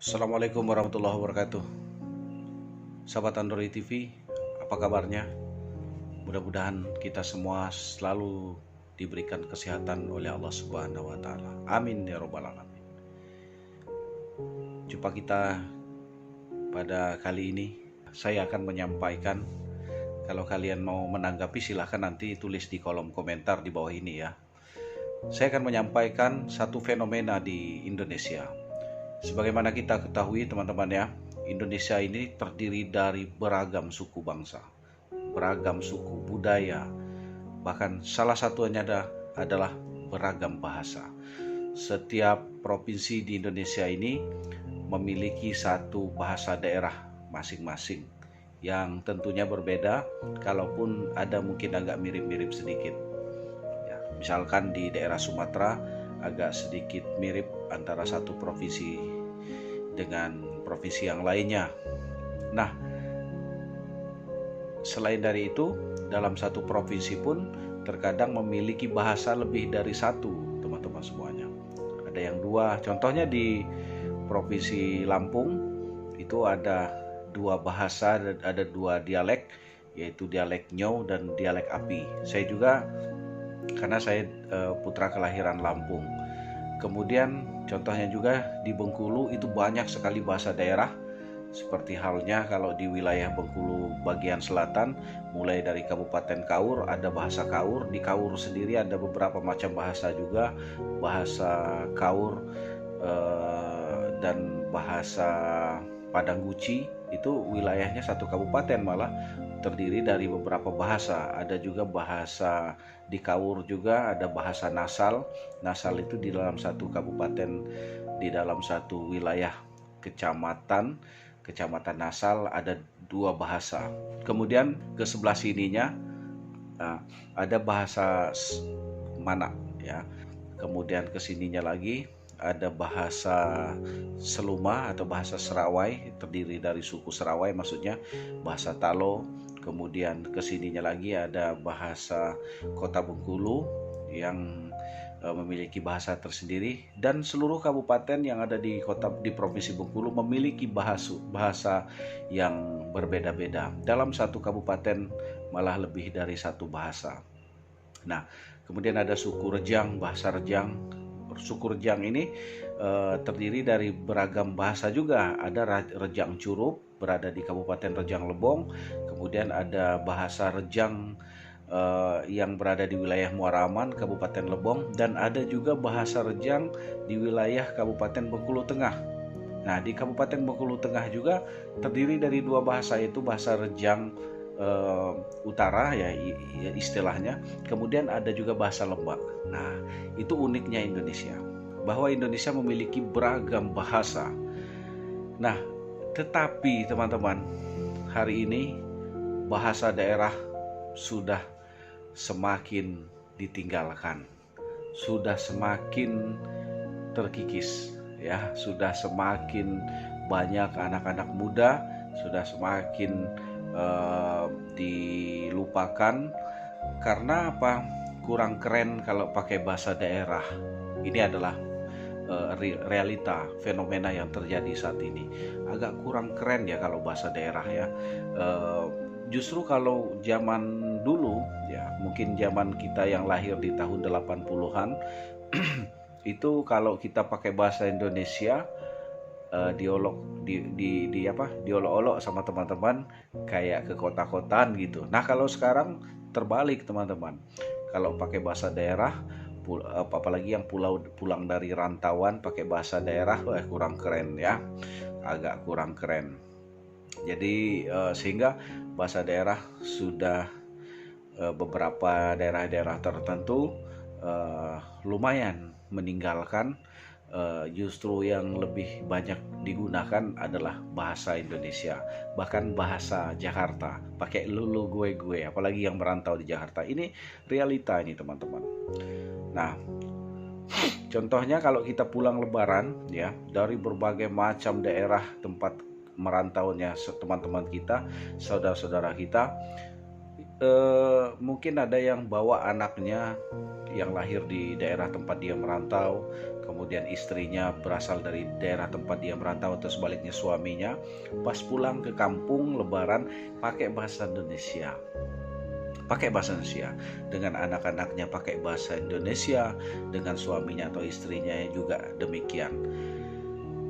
Assalamualaikum warahmatullahi wabarakatuh. Sahabat Android TV, apa kabarnya? Mudah-mudahan kita semua selalu diberikan kesehatan oleh Allah Subhanahu wa taala. Amin ya robbal alamin. Jumpa kita pada kali ini. Saya akan menyampaikan, kalau kalian mau menanggapi silahkan nanti tulis di kolom komentar di bawah ini ya. Saya akan menyampaikan satu fenomena di Indonesia. Sebagaimana kita ketahui teman-teman ya, Indonesia ini terdiri dari beragam suku bangsa, beragam suku budaya, bahkan salah satunya adalah beragam bahasa. Setiap provinsi di Indonesia ini memiliki satu bahasa daerah masing-masing yang tentunya berbeda, kalaupun ada mungkin agak mirip-mirip sedikit. Ya, misalkan di daerah Sumatera agak sedikit mirip antara satu provinsi dengan provinsi yang lainnya. Nah, selain dari itu, dalam satu provinsi pun terkadang memiliki bahasa lebih dari satu, teman-teman semuanya. Ada yang dua, contohnya di Provinsi Lampung itu ada dua bahasa, ada dua dialek, yaitu dialek Nyau dan dialek Api. Saya juga, karena saya putra kelahiran Lampung. Kemudian contohnya juga di Bengkulu itu banyak sekali bahasa daerah, seperti halnya kalau di wilayah Bengkulu bagian selatan, mulai dari Kabupaten Kaur ada bahasa Kaur. Di Kaur sendiri ada beberapa macam bahasa juga, bahasa Kaur dan bahasa Padangguci. Itu wilayahnya satu kabupaten malah terdiri dari beberapa bahasa. Ada juga bahasa di Kaur juga ada bahasa Nasal. Nasal itu di dalam satu kabupaten, di dalam satu wilayah kecamatan Nasal ada dua bahasa. Kemudian ke sebelah sininya ada bahasa Mana ya. Kemudian ke sininya lagi ada bahasa Seluma atau bahasa Serawai, terdiri dari suku Serawai maksudnya, bahasa Talo. Kemudian kesininya lagi ada bahasa Kota Bengkulu yang memiliki bahasa tersendiri, dan seluruh kabupaten yang ada di Provinsi Bengkulu memiliki bahasa yang berbeda-beda. Dalam satu kabupaten malah lebih dari satu bahasa. Nah, kemudian ada suku Rejang, bahasa Rejang. Suku Rejang ini terdiri dari beragam bahasa juga. Ada Rejang Curup berada di Kabupaten Rejang Lebong, kemudian ada bahasa Rejang yang berada di wilayah Muaraman, Kabupaten Lebong, dan ada juga bahasa Rejang di wilayah Kabupaten Bengkulu Tengah. Nah, di Kabupaten Bengkulu Tengah juga terdiri dari dua bahasa, itu bahasa Rejang Utara ya istilahnya, kemudian ada juga bahasa Lembak. Nah, itu uniknya Indonesia, bahwa Indonesia memiliki beragam bahasa. Nah, tetapi teman-teman, hari ini bahasa daerah sudah semakin ditinggalkan, sudah semakin terkikis ya, sudah semakin banyak anak-anak muda, sudah semakin dilupakan. Karena apa? Kurang keren kalau pakai bahasa daerah. Ini adalah realita fenomena yang terjadi saat ini. Agak kurang keren ya kalau bahasa daerah ya. Justru kalau zaman dulu ya, mungkin zaman kita yang lahir di tahun 80-an itu kalau kita pakai bahasa Indonesia diolok-olok sama teman-teman, kayak ke kota-kotaan gitu. Nah, kalau sekarang terbalik teman-teman, kalau pakai bahasa daerah, apalagi yang pulang dari rantauan pakai bahasa daerah, wah kurang keren ya, agak kurang keren. Jadi sehingga bahasa daerah sudah beberapa daerah-daerah tertentu lumayan meninggalkan. Justru yang lebih banyak digunakan adalah bahasa Indonesia, bahkan bahasa Jakarta, pakai lulu gue, apalagi yang merantau di Jakarta. Ini realita ini teman-teman. Nah, contohnya kalau kita pulang lebaran ya, dari berbagai macam daerah tempat merantaunya teman-teman kita, saudara-saudara kita, mungkin ada yang bawa anaknya yang lahir di daerah tempat dia merantau, kemudian istrinya berasal dari daerah tempat dia merantau atau sebaliknya suaminya, pas pulang ke kampung lebaran pakai bahasa Indonesia. Pakai bahasa Indonesia, dengan anak-anaknya pakai bahasa Indonesia, dengan suaminya atau istrinya juga demikian.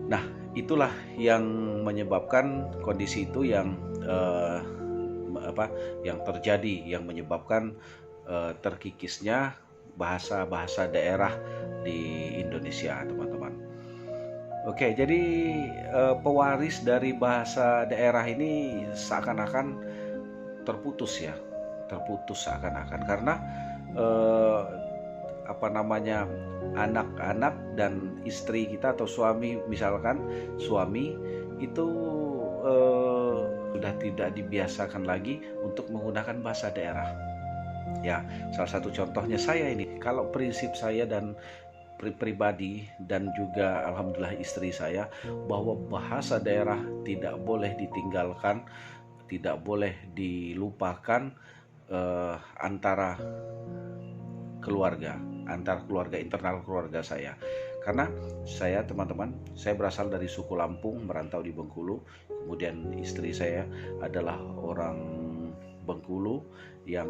Nah, itulah yang menyebabkan kondisi itu yang terjadi, yang menyebabkan terkikisnya bahasa-bahasa daerah di Indonesia, teman-teman. Oke, jadi pewaris dari bahasa daerah ini seakan-akan terputus ya, terputus seakan-akan karena anak-anak dan istri kita atau suami, misalkan suami itu sudah tidak dibiasakan lagi untuk menggunakan bahasa daerah. Ya, salah satu contohnya saya ini, kalau prinsip saya dan pribadi dan juga alhamdulillah istri saya, bahwa bahasa daerah tidak boleh ditinggalkan, tidak boleh dilupakan antara keluarga internal keluarga saya. Karena saya, teman-teman, saya berasal dari suku Lampung, merantau di Bengkulu. Kemudian istri saya adalah orang Bengkulu yang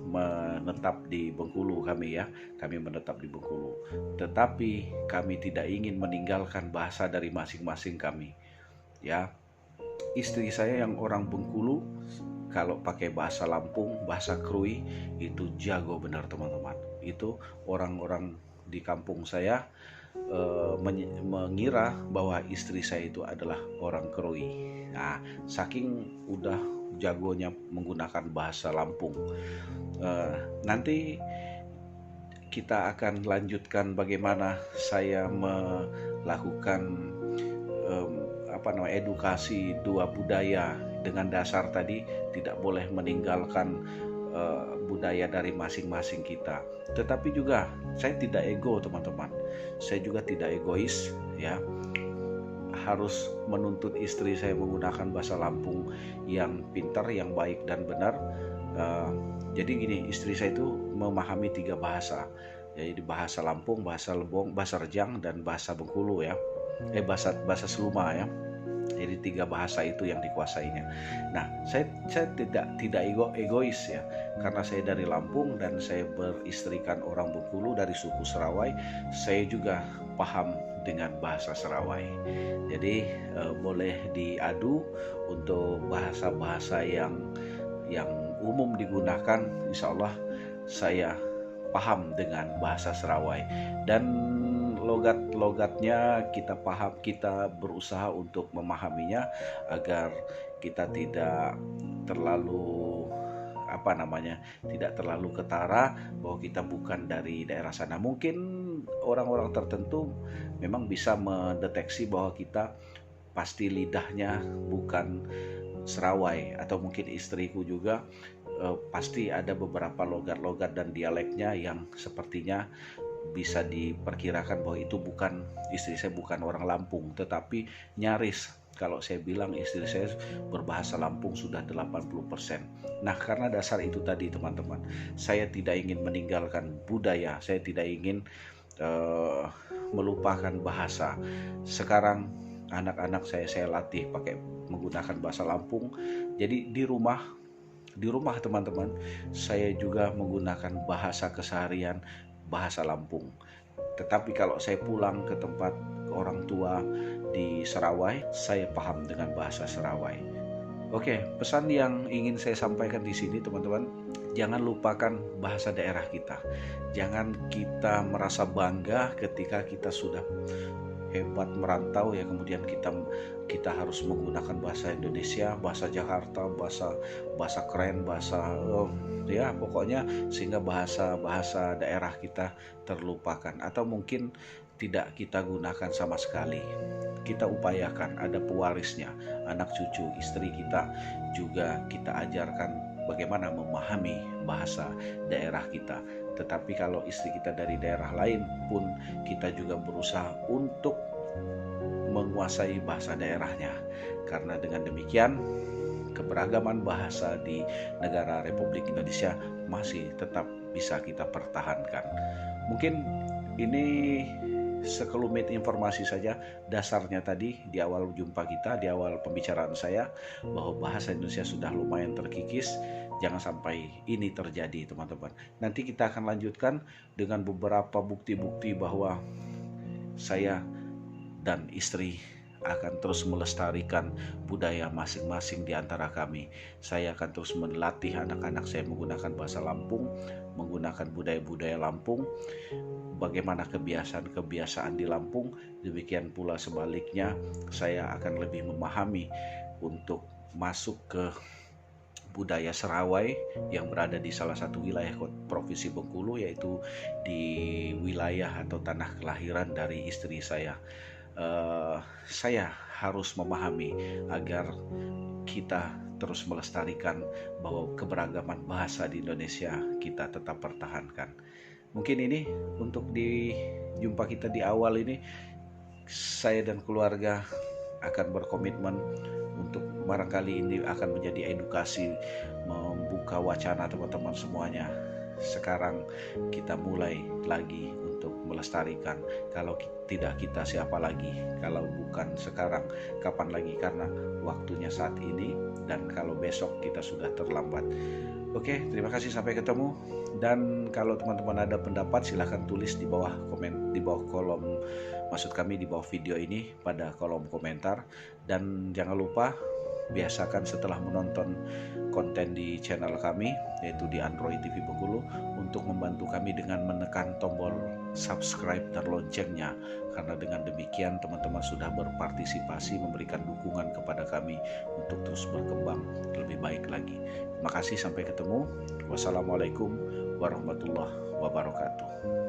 menetap di Bengkulu, kami menetap di Bengkulu. Tetapi kami tidak ingin meninggalkan bahasa dari masing-masing kami. Ya, istri saya yang orang Bengkulu, kalau pakai bahasa Lampung, bahasa Krui, itu jago benar, teman-teman. Itu orang-orang di kampung saya mengira bahwa istri saya itu adalah orang Krui. Nah, saking udah jagonya menggunakan bahasa Lampung. Nanti kita akan lanjutkan bagaimana saya melakukan edukasi dua budaya dengan dasar tadi tidak boleh meninggalkan budaya dari masing-masing kita. Tetapi juga saya tidak ego, teman-teman. Saya juga tidak egois, ya. Harus menuntut istri saya menggunakan bahasa Lampung yang pintar, yang baik dan benar. Jadi gini, istri saya itu memahami 3 bahasa. Jadi bahasa Lampung, bahasa Lebong, bahasa Rejang dan bahasa Bengkulu ya. Bahasa Seluma ya. Jadi 3 bahasa itu yang dikuasainya. Nah, saya tidak egois ya, karena saya dari Lampung dan saya beristrikan orang Bengkulu dari suku Serawai. Saya juga paham dengan bahasa Serawai. Jadi boleh diadu untuk bahasa-bahasa yang umum digunakan. Insya Allah saya paham dengan bahasa Serawai, dan logat-logatnya kita paham, kita berusaha untuk memahaminya agar kita tidak terlalu tidak terlalu ketara bahwa kita bukan dari daerah sana. Mungkin orang-orang tertentu memang bisa mendeteksi bahwa kita pasti lidahnya bukan Serawai, atau mungkin istriku juga pasti ada beberapa logat-logat dan dialeknya yang sepertinya bisa diperkirakan bahwa itu bukan, istri saya bukan orang Lampung. Tetapi nyaris kalau saya bilang istri saya berbahasa Lampung sudah 80%. Nah, karena dasar itu tadi, teman-teman, saya tidak ingin meninggalkan budaya, saya tidak ingin melupakan bahasa. Sekarang anak-anak saya latih pakai menggunakan bahasa Lampung. Jadi di rumah teman-teman, saya juga menggunakan bahasa keseharian, bahasa Lampung. Tetapi kalau saya pulang ke tempat orang tua di Serawai, saya paham dengan bahasa Serawai. Oke, pesan yang ingin saya sampaikan di sini, teman-teman, jangan lupakan bahasa daerah kita. Jangan kita merasa bangga ketika kita sudah hebat merantau ya, kemudian kita harus menggunakan bahasa Indonesia, bahasa Jakarta, bahasa keren, ya pokoknya, sehingga bahasa daerah kita terlupakan atau mungkin tidak kita gunakan sama sekali. Kita upayakan ada pewarisnya, anak cucu istri kita juga kita ajarkan bagaimana memahami bahasa daerah kita. Tetapi kalau istri kita dari daerah lain pun, kita juga berusaha untuk menguasai bahasa daerahnya. Karena dengan demikian, keberagaman bahasa di negara Republik Indonesia masih tetap bisa kita pertahankan. Mungkin ini sekelumit informasi saja, dasarnya tadi di awal jumpa kita, di awal pembicaraan saya, bahwa bahasa Indonesia sudah lumayan terkikis. Jangan sampai ini terjadi, teman-teman. Nanti kita akan lanjutkan dengan beberapa bukti-bukti bahwa saya dan istri akan terus melestarikan budaya masing-masing di antara kami. Saya akan terus melatih anak-anak saya menggunakan bahasa Lampung, menggunakan budaya-budaya Lampung, bagaimana kebiasaan-kebiasaan di Lampung. Demikian pula sebaliknya, saya akan lebih memahami untuk masuk ke budaya Serawai yang berada di salah satu wilayah Provinsi Bengkulu, yaitu di wilayah atau tanah kelahiran dari istri saya. Saya harus memahami agar kita terus melestarikan bahwa keberagaman bahasa di Indonesia kita tetap pertahankan. Mungkin ini untuk di jumpa kita di awal ini, saya dan keluarga akan berkomitmen untuk barangkali ini akan menjadi edukasi, membuka wacana teman-teman semuanya. Sekarang kita mulai lagi untuk melestarikan. Kalau tidak kita siapa lagi? Kalau bukan sekarang, kapan lagi? Karena waktunya saat ini, dan kalau besok kita sudah terlambat. Oke, terima kasih, sampai ketemu. Dan kalau teman-teman ada pendapat, silahkan tulis di bawah komen, di bawah kolom, maksud kami di bawah video ini pada kolom komentar. Dan jangan lupa biasakan setelah menonton konten di channel kami, yaitu di Android TV Bengkulu, untuk membantu kami dengan menekan tombol subscribe dan loncengnya, karena dengan demikian teman-teman sudah berpartisipasi memberikan dukungan kepada kami untuk terus berkembang lebih baik lagi. Terima kasih, sampai ketemu. Wassalamualaikum warahmatullahi wabarakatuh.